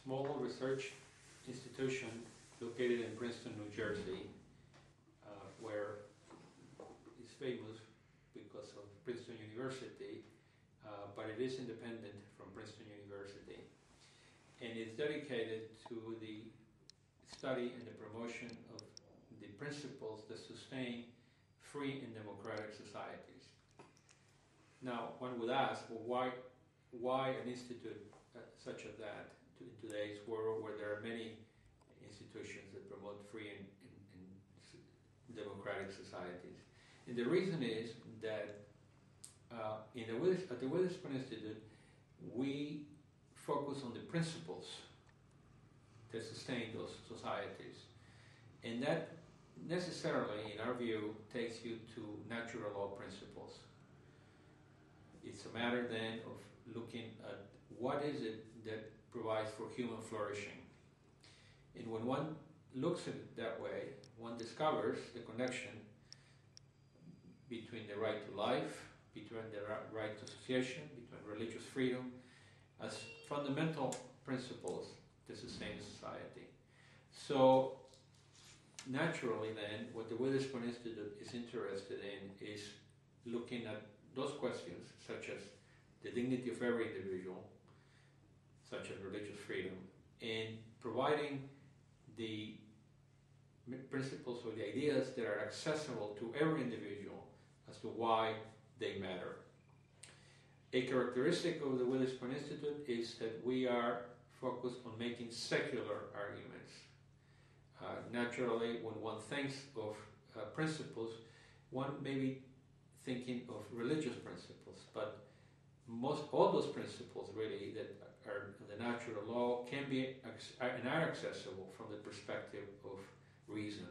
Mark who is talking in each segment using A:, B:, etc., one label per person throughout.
A: small research institution located in Princeton, New Jersey, where it's famous because of Princeton University, but it is independent from Princeton University. And it's dedicated to the study and the promotion of the principles that sustain free and democratic societies. Now, one would ask, well, why an institute such as that in today's world where there are many institutions that promote free and democratic societies? And the reason is that at the Witherspoon Institute, we focus on the principles that sustain those societies. And that necessarily, in our view, takes you to natural law principles. It's a matter then of looking at what is it that provides for human flourishing. And when one looks at it that way, one discovers the connection between the right to life, between the right to association, between religious freedom, as fundamental principles to sustain society. So naturally then, what the Witherspoon Institute is interested in is looking at those questions, such as the dignity of every individual, such as religious freedom, and providing the principles or the ideas that are accessible to every individual as to why they matter. A characteristic of the Witherspoon Institute is that we are focused on making secular arguments. Naturally, when one thinks of principles, one may be thinking of religious principles, but all those principles really that are the natural law can be and are accessible from the perspective of reason.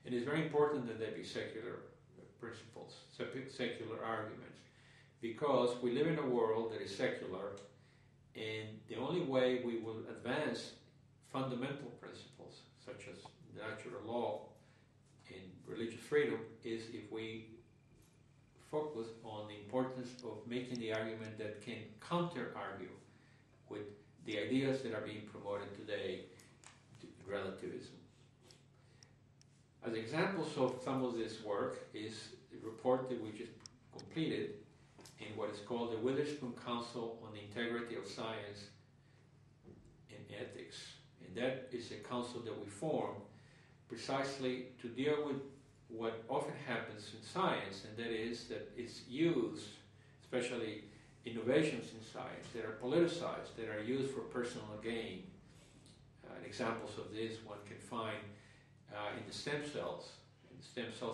A: It is very important that they be secular principles, secular arguments, because we live in a world that is secular, and the only way we will advance fundamental principles such as natural law and religious freedom is if we focus on the importance of making the argument that can counter-argue with the ideas that are being promoted today, relativism. As examples of some of this work is a report that we just completed in what is called the Witherspoon Council on the Integrity of Science and Ethics. And that is a council that we formed precisely to deal with what often happens in science, and that is that it's used, especially innovations in science, that are politicized, that are used for personal gain. Examples of this one can find in the stem cells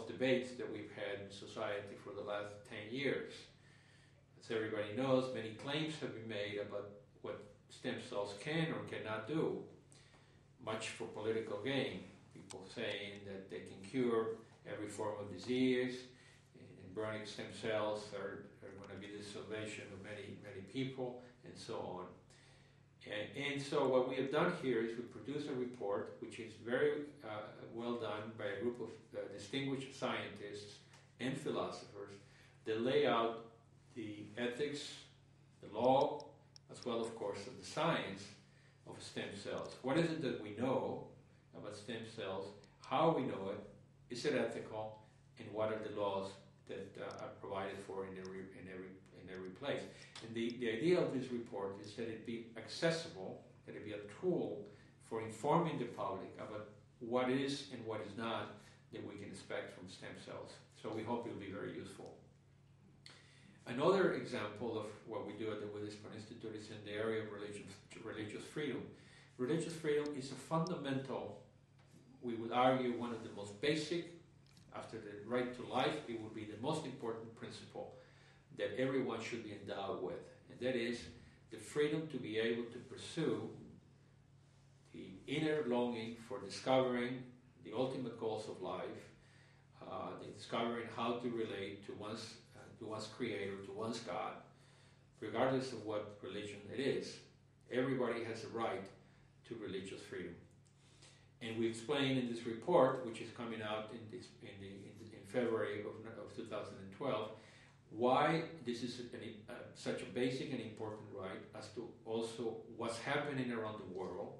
A: debates that we've had in society for the last 10 years. As everybody knows, many claims have been made about what stem cells can or cannot do, much for political gain. People saying that they can cure every form of disease, and embryonic stem cells are going to be the salvation of many, many people, and so on. And so what we have done here is we produce a report which is very well done by a group of distinguished scientists and philosophers that lay out the ethics, the law, as well, of course, of the science of stem cells. What is it that we know about stem cells? How we know it? Is it ethical? And what are the laws that are provided for in every place? And the idea of this report is that it be accessible, that it be a tool for informing the public about what is and what is not that we can expect from stem cells. So we hope it will be very useful. Another example of what we do at the Witherspoon Institute is in the area of religious freedom. Religious freedom is a fundamental, we would argue, one of the most basic, after the right to life, it would be the most important principle that everyone should be endowed with. And that is the freedom to be able to pursue the inner longing for discovering the ultimate goals of life, discovering how to relate to one's creator, to one's God, regardless of what religion it is. Everybody has a right to religious freedom. And we explain in this report, which is coming out in February of 2012, why this is such a basic and important right, as to also what's happening around the world.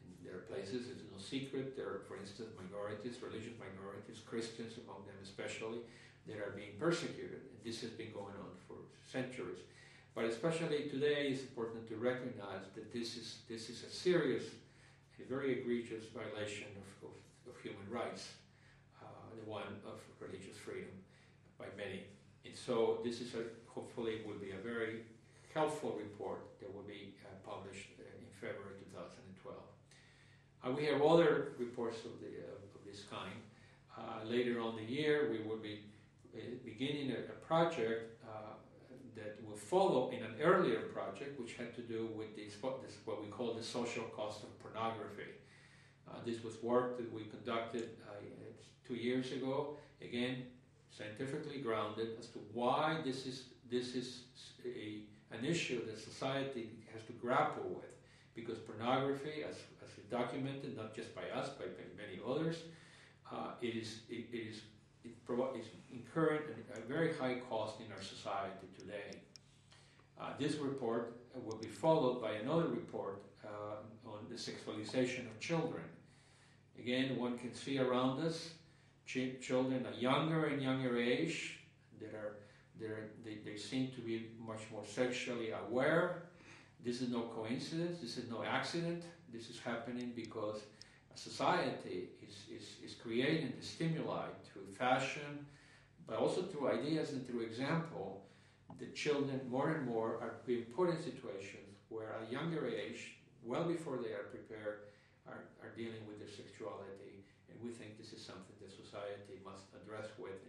A: And there are places, it's no secret, there are, for instance, minorities, religious minorities, Christians among them especially, that are being persecuted. And this has been going on for centuries. But especially today, it's important to recognize that this is a serious, a very egregious violation of human rights, the one of religious freedom by many. And so this is hopefully will be a very helpful report that will be published in February 2012. We have other reports of this kind. Later on the year, we will be beginning a project that will follow in an earlier project, which had to do with this what we call the social cost of pornography. This was work that we conducted 2 years ago, again, scientifically grounded as to why this is an issue that society has to grapple with, because pornography, as documented not just by us, by many others, it is incurring a very high cost in our society today. This report will be followed by another report on the sexualization of children. Again, one can see around us children at younger and younger age they seem to be much more sexually aware. This is no coincidence, this is no accident. This is happening because a society is creating the stimuli through fashion, but also through ideas and through example. The children more and more are being put in situations where at a younger age, well before they are prepared, are dealing with their sexuality. And we think this is something that society must address with